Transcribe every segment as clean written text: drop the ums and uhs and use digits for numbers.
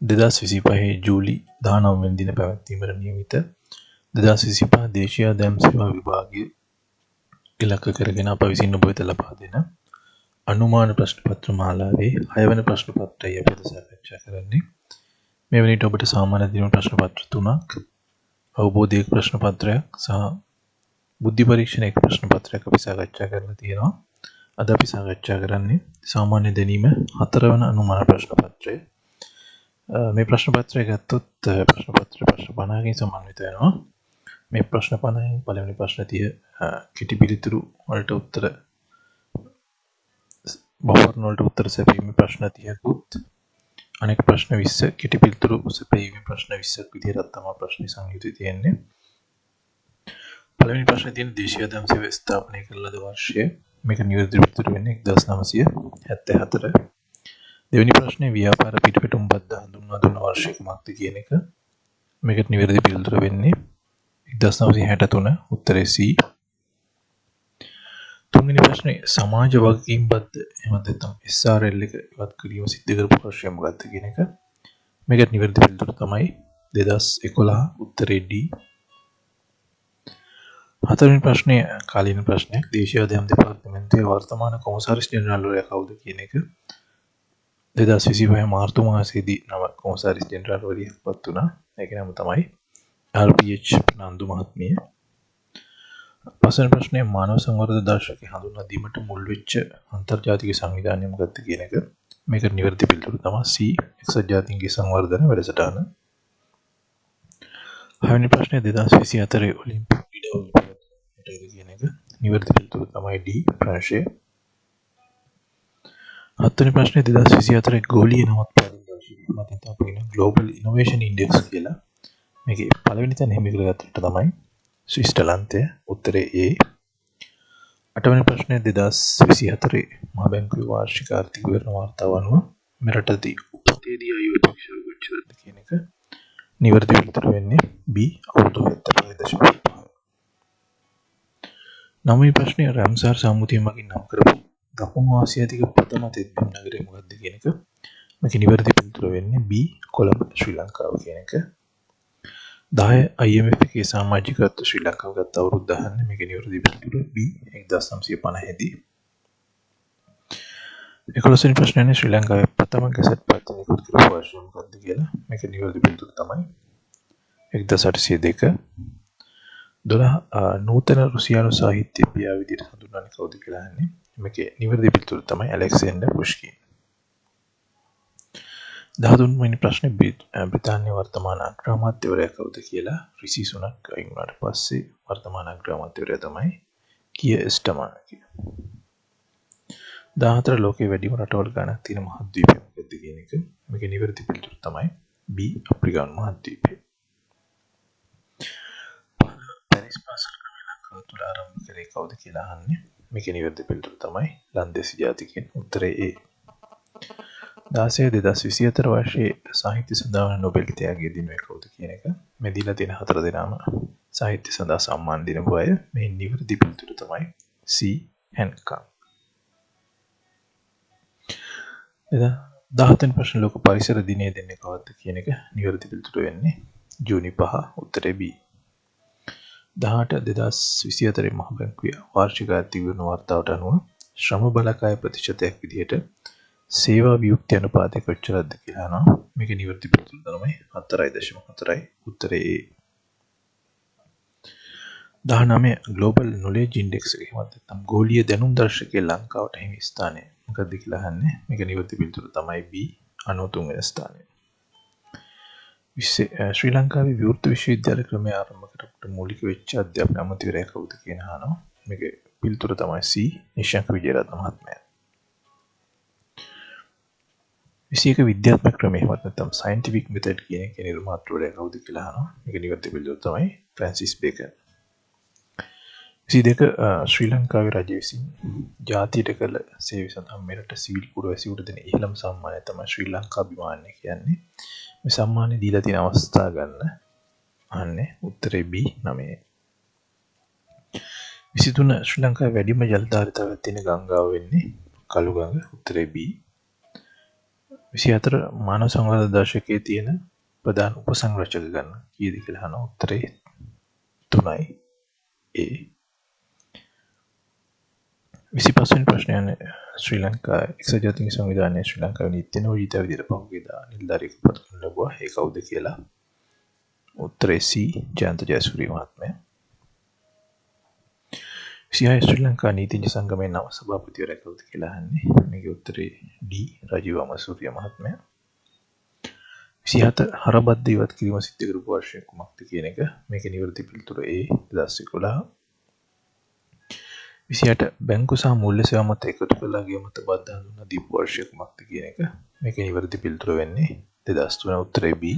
2025 ජූලි 19 වෙනි දින පැවැත්වීමට නියමිත 2025 දේශීය ආදායම් සේවා විභාගයේ ඉලක්ක කරගෙන අප විසින් ඔබ වෙත ලබා දෙන අනුමාන ප්‍රශ්න පත්‍ර මාලාවේ 6 වෙනි ප්‍රශ්න පත්‍රය අපි අද සාකච්ඡා කරන්නේ. මේ වෙනිට ඔබට සාමාන්‍ය දින ප්‍රශ්න පත්‍ර 3ක්, අවබෝධයක ප්‍රශ්න පත්‍රයක් සහ බුද්ධි පරීක්ෂණයක ප්‍රශ්න පත්‍රයක් අපි සාකච්ඡා කරලා තියෙනවා. අද අපි සාකච්ඡා කරන්නේ සාමාන්‍ය දැනීම 4 වන අනුමාන ප්‍රශ්න පත්‍රය. මේ ප්‍රශ්න පත්‍රය ගත්තොත් ප්‍රශ්න පත්‍ර ප්‍රශ්න 50කින් සමන්විත වෙනවා. මේ ප්‍රශ්න 50න් පළවෙනි ප්‍රශ්න 30 කෙටි පිළිතුරු වලට උත්තර බහුවර්ණ වලට උත්තර සැපීමේ ප්‍රශ්න 30කුත් අනෙක් ප්‍රශ්න 20 කෙටි පිළිතුරු සැපීමේ ප්‍රශ්න 20ක් විදිහට තමයි ප්‍රශ්න සංයුතිය තියෙන්නේ. පළවෙනි ප්‍රශ්නේ තියෙන දේශීය ආදායම් සේවා ස්ථාපනය කළ ලද වර්ෂය. මේක නිවැරදි පිළිතුරු වෙන්නේ 1974. දෙවෙනි ප්‍රශ්නේ ව්‍යාපාර පිටපැටුම්පත් හඳුන්වා දුන්න වර්ෂය කුමක්ද කියන එක. මේකට නිවැරදි පිළිතුර වෙන්නේ 1963. උත්තරේ C. තුන්වෙනි ප්‍රශ්නේ සමාජ වගකීම්බද්ධ එහෙම නැත්නම් SRL එක ඉවත් කිරීම සිද්ධ කරපු වර්ෂය මොකක්ද කියන එක. මේකට නිවැරදි පිළිතුර තමයි 2011. උත්තරේ D. හතරවෙනි ප්‍රශ්නේ කාලීන ප්‍රශ්නයක්. දේශීය ආදායම් දෙපාර්තමේන්තුවේ වර්තමාන කොමසාරිස් ජෙනරාල්වරයා කවුද කියන එක. 2025 මාර්තු මාසයේදී නව කොමසාරිස් ජෙනරාල්වරියක් පත් වුණා. ඒකේ නම තමයි RPH නන්දු මහත්මිය. පස්වෙනි ප්‍රශ්නේ මානව සංවර්ධන දර්ශකය හඳුන්වා දීමට මුල් වෙච්ච අන්තර්ජාතික සංවිධානය මොකක්ද කියන එක. මේකට නිවැරදි පිළිතුර තමයි C. එක්සත් ජාතීන්ගේ සංවර්ධන වැඩසටහන. හයවෙනි ප්‍රශ්නේ 2024 ඔලිම්පික් ක්‍රීඩාවල පැවැත්වෙන්නටද කියන එක. නිවැරදි පිළිතුර තමයි D. ප්‍රංශය. හත්වෙනි ප්‍රශ්නේ 2024 ගෝලීය නවත්පාදන දර්ශකය මතින් අපින ග්ලෝබල් ඉනෝවේෂන් ඉන්ඩෙක්ස් කියලා. මේකේ පළවෙනි තැන හිමි කරගත්තට තමයි ස්විට්සර්ලන්තය. උත්තරේ A. අටවෙනි ප්‍රශ්නේ 2024 මහ බැංකුවේ වාර්ෂික ආර්ථික විවරණ වාර්තාව අනුව මෙරටදී උපතේදී අයුරු පක්ෂ කොච්චරද කියන එක. නිවැරදි පිළිතුර වෙන්නේ B. අවුරුදු 75.5. නවවෙනි ප්‍රශ්නේ රැම්සාර් සම්මුතිය මගින් නම් කරපු දකුණු ආසියාතික ප්‍රථම තෙත්බිම් නගරය මොකක්ද කියන එක. මේක නිවැරදි පිළිතුර වෙන්නේ B. කොළඹ ශ්‍රී ලංකාව කියන එක. 10 IMF එකේ සමාජිකත්ව ශ්‍රී ලංකාව ගත්ත අවුරුද්ද අහන්නේ. මේක නිවැරදි පිළිතුර B. 1950 දී. 11 වෙනි ප්‍රශ්නේ ශ්‍රී ලංකාවේ ප්‍රථම ගැසට් පත්‍රය නිකුත් කරපු වර්ෂය මොකක්ද කියලා. මේක නිවැරදි පිළිතුර තමයි 1802. 12 නූතන රුසියානු සාහිත්‍ය පියා විදිහට හඳුන්වන්නේ කවුද කියලා අහන්නේ. මේකේ නිවැරදි පිළිතුර තමයි ඇලෙක්සැන්ඩර් පුෂ්කින්. 13 වෙනි ප්‍රශ්නේ බ්‍රිතාන්‍ය වර්තමාන අග්‍රාමාත්‍යවරයා කවුද කියලා. රිෂි සුනක් අයින් වුණාට පස්සේ වර්තමාන අග්‍රාමාත්‍යවරයා තමයි කියර් ස්ටාමර් කියලා. 14 ලෝකයේ වැඩිම රටවල් ගණනක් තියෙන මහද්වීපය මොකක්ද කියන එක. මේකේ නිවැරදි පිළිතුර තමයි B. අප්‍රිකානු මහද්වීපය. පැරිස් පාසල් ක්‍රමය ලංකාව තුළ ආරම්භ කරේ කවුද කියලා අහන්නේ. මේකේ නිවැරදි පිළිතුර තමයි ලන්දේසි ජාතිකයන්. උත්තරේ A. 16 2024 වර්ෂයේ සාහිත්‍ය සඳහා නොබෙල් ත්‍යාගය දිනුවේ කවුද කියන එක. මේ දීලා තියෙන හතර දෙනාම සාහිත්‍ය සඳහා සම්මාන දිනපු අය. මේ නිවැරදි පිළිතුර තමයි C. හැන්කක්. 17 වෙනි ප්‍රශ්න ලෝක පරිසර දිනය දෙන්නේ කවද්ද කියන එක. නිවැරදි පිළිතුර වෙන්නේ ජූනි 5. උත්තරේ B. 18 2024 මහ බැංකුවේ වාර්ෂික ආර්ථික විවරණ වාර්තාවට අනුව ශ්‍රම බලකාය ප්‍රතිශතයක් විදිහට සේවා වියුක්ති අනුපාතය කොච්චරද කියලා අහනවා. මේක නිවැරදි පිළිතුර තමයි 4.4. උත්තරේ A. 19 ග්ලෝබල් නොලෙජ් ඉන්ඩෙක්ස් එකේ එහෙමත් නැත්නම් ගෝලීය දැනුම් දර්ශකයේ ලංකාවට හිමි ස්ථානය මොකක්ද කියලා අහන්නේ. මේක නිවැරදි පිළිතුර තමයි B. 93 වෙනි ස්ථානය. ශ්‍රී ලංකාවේ විවෘත විශ්වවිද්‍යාල ක්‍රමය ආරම්භ කරපු මූලික වෙච්ච අධ්‍යාපන අමාත්‍යවරයා කවුද කියන අහනවා. මේකේ පිළිතුර තමයි C. නිශාංක විජේරත්න මහත්මයා. 21 විද්‍යාත්මක ක්‍රමය එහෙමත් නැත්නම් සයන්ටිෆික් මෙතඩ් කියන එකේ නිර්මාතෘවරයා කවුද කියලා අහනවා. මේක නිවැරදි පිළිතුර තමයි ෆ්‍රැන්සිස් බේකන්. 22 ශ්‍රී ලංකාවේ රජය විසින් ජාතියට කළ සේවය සඳහා මෙරට සිවිල් පුරවැසියන්ට දෙන ඉහළම සම්මානය තමයි ශ්‍රී ලංකා අභිමානය කියන්නේ. මේ සම්මානය දීලා තියෙන අවස්ථා ගන්න අහන්නේ. උත්තරේ B. 9. 23 ශ්‍රී ලංකාවේ වැඩිම ජල ධාරිතාවක් තියෙන ගංගාව වෙන්නේ කළුගඟ. උත්තරේ B. 24 මානව සංවර්ධන දශකයේ තියෙන ප්‍රධාන උපසංරචක ගන්න කීයද කියලා අහන උත්තරේ 3යි. A. 25 වෙනි ප්‍රශ්නය ශ්‍රී ලංකා එක්සත් ජාතීන්ගේ සංවිධානයේ ශ්‍රී ලංකාවේ නීති නෝජිත විදිහට පහුගියදා නිලධාරියෙකු පත් කරන ලැබුවා. ඒ කවුද කියලා? උත්තරේ C. ජයන්ත ජයසූරිය මහත්මයා. 26 ශ්‍රී ලංකා නීතිඥ සංගමේ නව සභාපතිවරයා කවුද කියලා අහන්නේ. මේකේ උත්තරේ D. රජීව අමරසූරිය මහත්මයා. 27 හරබද්ද ඉවත් කිරීම සිද්ධ කරපු වර්ෂය කුමක්ද කියන එක. මේකේ නිවැරදි පිළිතුර A. 2011. 28 බැංකු සහ මූල්‍ය සේවා මත එකතු කළා ගිය මත බද්ධ හඳුන්වා දීපු වර්ෂය කුමක්ද කියන එක. මේකේ නිවැරදි පිළිතුර වෙන්නේ 2003 උත්තරේ B.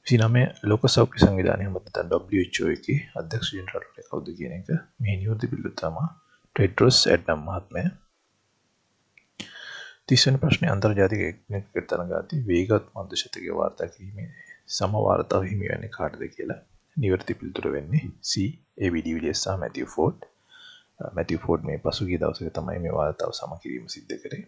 29 ලෝක සෞඛ්‍ය සංවිධානය මත WHO එකේ අධ්‍යක්ෂ ජෙනරාල්වරයා කවුද කියන එක. මේ නිවැරදි පිළිතුර තමයි ටෙඩ්‍රොස් ඇඩ්නම් මහත්මයා. 30 වෙනි ප්‍රශ්නේ අන්තර්ජාතික ක්‍රිකට් තරගාදී වේගවත් මධ්‍ය ශතකයේ වාර්තා කිරීමේ සම වාර්තාව හිමි වෙන්නේ කාටද කියලා. නිවැරදි පිළිතුර වෙන්නේ C. AB de Villiers සහ මැතිව් ෆෝඩ්. මැතිව් ෆෝඩ් මේ පසුගිය දවසක තමයි මේ වාර්තාව සම කිරීම සිද්ධ කරේ.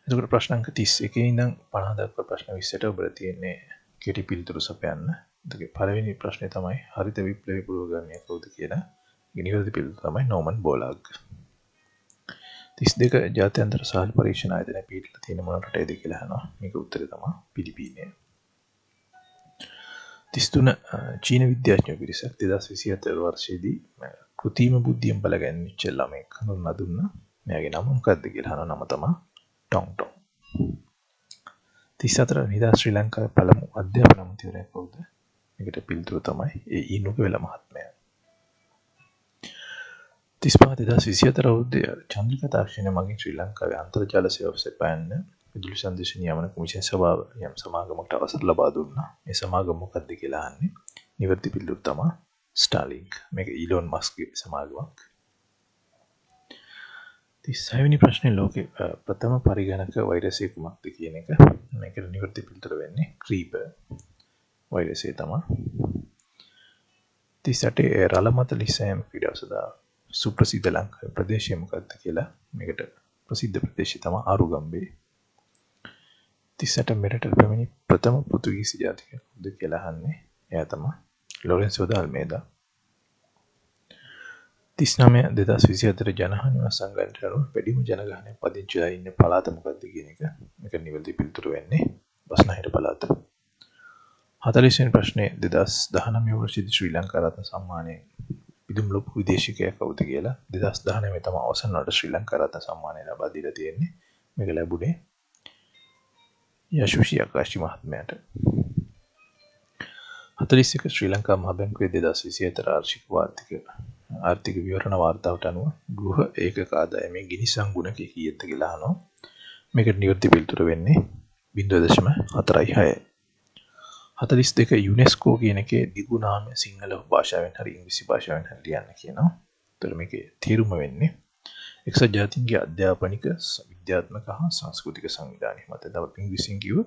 එතකොට ප්‍රශ්න අංක 31 ඉඳන් 50 දක්වා ප්‍රශ්න 20ට ඔබට තියෙන්නේ කෙටි පිළිතුරු සපයන්න. එතකොට පළවෙනි ප්‍රශ්නේ තමයි හරිත විප්ලවයේ පුරවගන්නේ කවුද කියලා. නිවැරදි පිළිතුර තමයි නෝමන් බෝලාග්. 32 ජාත්‍යන්තර සහල් පරීක්ෂණ ආයතනය පිළිපදලා තියෙන මොන රටේද කියලා අහනවා. මේක උත්තරේ තමයි පිලිපීනය. 33 චීන විද්‍යාඥයෝ පිරිසක් 2027 වර්ෂයේදී කෘත්‍රිම බුද්ධියෙන් බලගැන්විච්ච ළමෙක් හඳුන්වා දුන්නා. මෙයාගේ නම මොකක්ද කියලා අහන නම තමයි ටොං ටොං. 34 නිදා ශ්‍රී ලංකාවේ පළමු අධ්‍යාපන අමාත්‍යවරයා කවුද? මේකට පිළිතුර තමයි ඒ ඊනුගවෙල මහත්මයා. 35 2024 අවුරුද්දේ චන්ද්‍රිකා තාක්ෂණය මගින් ශ්‍රී ලංකාවේ අන්තර්ජාල සේවා සැපයන්න විදුලි සංදේශ නියාමන කොමිෂන් සභාව යම් සමාගමකට අවසර ලබා දුන්නා. මේ සමාගම මොකක්ද කියලා අහන්නේ. නිවැරදි පිළිතුර තමයි ස්ටාර්ලින්ක්. මේක ඊලොන් මස්ක්ගේ සමාගමක්. 36 වෙනි ප්‍රශ්නේ ලෝකේ ප්‍රථම පරිගණක වෛරසය කුමක්ද කියන එක. මේකට නිවැරදි පිළිතුර වෙන්නේ ක්‍රීපර් වෛරසය තමයි. 38 රළමත ලිසෑම් ක්‍රීඩා සදා සුප්‍රසිද්ධ ලංකාවේ ප්‍රදේශය මොකක්ද කියලා. මේකට ප්‍රසිද්ධ ප්‍රදේශය තමයි ආරුගම්බේ. 38 මෙරට පැමිණි ප්‍රථම පෘතුගීසි ජාතිකයෙකුද කියලා අහන්නේ. එයා තමයි ලොරෙන්සෝ ද අල්මේදා. 39 2024 ජනහනි සංගණනයට අනුව වැඩිම ජනගහනය පදිංචිලා ඉන්න පළාත මොකක්ද කියන එක. මේක නිවැරදි පිළිතුර වෙන්නේ බස්නාහිර පළාත. 40 වෙනි ප්‍රශ්නේ 2019 වර්ෂයේදී ශ්‍රී ලංකා රත්න සම්මානයේ පිදුම් ලොකු විදේශිකයා කවුද කියලා. 2019 තමයි අවසන් වලට ශ්‍රී ලංකා රත්න සම්මානය ලබා දීලා තියෙන්නේ. මේක ලැබුණේ යශුෂි ආකාශි මහත්මයාට. 41 ශ්‍රී ලංකා මහ බැංකුවේ 2024 ආර්ථික විවරණ වාර්තාවට අනුව ගෘහ ඒකක ආදායමේ ගිනි සංගුණක කීයද කියලා අහනවා. මේකට නිවැරදි පිළිතුර වෙන්නේ 0.46. 42 යුනෙස්කෝ කියන එකේ දිගු නාමය සිංහල භාෂාවෙන් හරි ඉංග්‍රීසි භාෂාවෙන් හරි ලියන්න කියනවා. ඒතර මේකේ තේරුම වෙන්නේ එක්සත් ජාතීන්ගේ අධ්‍යාපනික විද්‍යාත්මක හා සංස්කෘතික සංවිධානය මත තව ඉංග්‍රීසියෙන් කිව්ව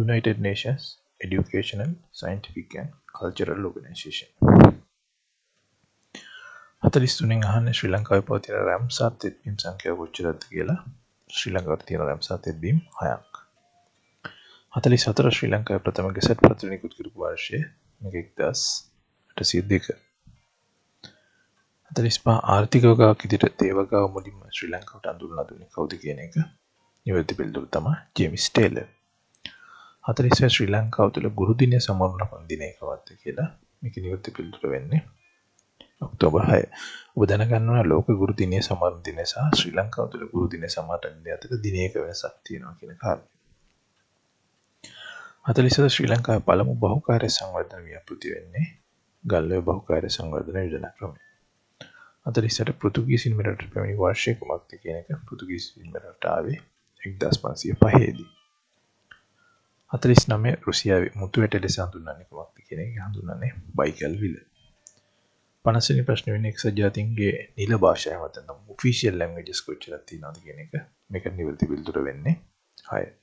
United Nations Educational Scientific and Cultural Organization. 43 අහන්නේ ශ්‍රී ලංකාවේ පවතින රැම්සාර් තෙත්බීම් සංඛ්‍යාව කොච්චරද කියලා. ශ්‍රී ලංකාවේ තියෙන රැම්සාර් තෙත්බීම් 6ක්. 44 ශ්‍රී ලංකාවේ ප්‍රථම ගෙසට් පත්‍ර නිකුත් කරපු වර්ෂය මේක 1802. 45 ආර්ථික වගාවක් ඉදිරියට තේවගාව මුලින්ම ශ්‍රී ලංකාවට අඳුන්ලා දුන්නේ කවුද කියන එක. නිවැරදි පිළිතුර තමයි ජේම්ස් ටේලර්. 46 ශ්‍රී ලංකාව තුළ ගුරු දිනය සමරන දිනය කවද්ද කියලා. මේක නිවැරදි පිළිතුර වෙන්නේ ඔක්තෝබර් 6. ඔබ දැනගන්න ඕන ලෝක ගුරු දිනය සමරන දිනය සහ ශ්‍රී ලංකාව තුළ ගුරු දිනය සමරන දිනය අතර දිනයක වෙනසක් තියෙනවා කියන කාරණය. 47 ශ්‍රී ලංකාවේ පළමු බහුකාර්ය සංවර්ධන ව්‍යාපෘති වෙන්නේ ගල්ඔය බහුකාර්ය සංවර්ධන යෝජනා ක්‍රමය. 48 පෘතුගීසින් මෙරට පැමිණි වර්ෂය කුමක්ද කියන එක. පෘතුගීසින් මෙරට ආවේ 1505 දී. 49 රුසියාවේ මුතු වැට ලෙස හඳුන්වන්නේ කුමක්ද කියන එක හඳුන්වන්නේ බයිකල් විල. 50 වෙනි ප්‍රශ්නේ වෙන්නේ එක්සත් ජාතීන්ගේ නිල භාෂාව මත නම් ඔෆිෂියල් ලැන්ග්වේජස් කොච්චරක් තියෙනවද කියන එක. මේක නිවැරදි පිළිතුර වෙන්නේ 6.